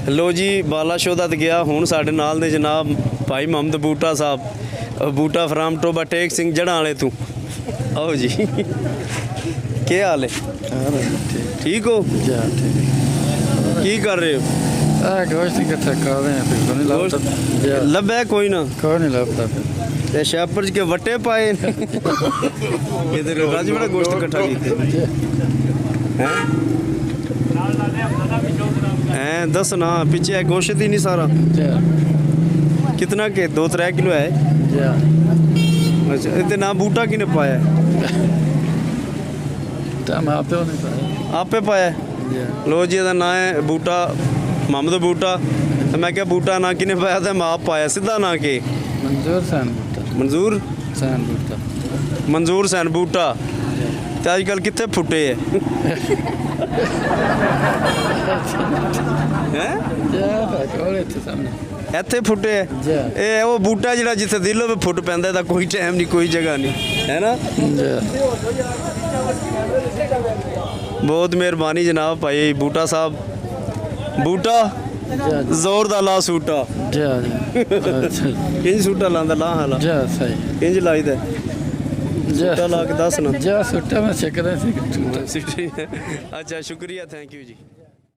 लो जी बाला शोधा ते गया हूँ साढ़े नाल ने जनाब भाई मोहम्मद बूटा साहब, बूटा फ्राम टोबा टेक सिंह जड़ा वाले तू। आओ जी, क्या हाल है? ठीक हो? की कर रहे हो? गोश्त इकट्ठा कर रहे हैं, फिर नहीं गोश्त लगता। लब्बा कोई ना, कोई नहीं लगता फिर। ते शापर के वट्टे पाए इधर राज बड़ा गोश्त इकट्ठा कीते हैं दस ना पीछे है गोश्त ही नहीं सारा। कितना के 2-3 किलो है? अच्छा इतने ना बूटा किने पाया? आपे पाया? लो जी ਇਹਦਾ ਨਾਂ है बूटा मोहम्मद बूटा। तो मैं क्या बूटा ना किने पाया? तो मैं आप पाया सीधा ना के मंजूर सैन बूटा। मंजूर सैन बूटा। मंजूर सैन बूटा। तो अजकल कितने फुटे है? ਇੱਥੇ ਫੁੱਟੇ ਹੈ ਇਹ ਉਹ ਬੂਟਾ ਜਿਹੜਾ ਜਿੱਥੇ ਦਿਲ ਹੋਵੇ ਫੁੱਟ ਪੈਂਦਾ ਇਹਦਾ ਕੋਈ ਟਾਈਮ ਨਹੀਂ ਕੋਈ ਜਗ੍ਹਾ ਨਹੀਂ ਹੈ ਨਾ। ਬਹੁਤ ਮਿਹਰਬਾਨੀ ਜਨਾਬ ਭਾਈ ਬੂਟਾ ਸਾਹਿਬ। ਬੂਟਾ ਜ਼ੋਰ ਦਾ ਲਾ ਸੂਟਾ ਕਿੰਜ ਸੂਟਾ ਲਾਂਦਾ ਲਾ ਹਾਲਾ ਕਿੰਜ ਲਾਈਦਾ ਸੂਟਾ ਲਾ ਕੇ ਦੱਸ ਨਾ। ਸੂਟਾ ਮੈਂ ਸਿੱਖ ਰਿਹਾ ਸੀ। ਅੱਛਾ ਸ਼ੁਕਰੀਆ ਥੈਂਕ ਯੂ ਜੀ।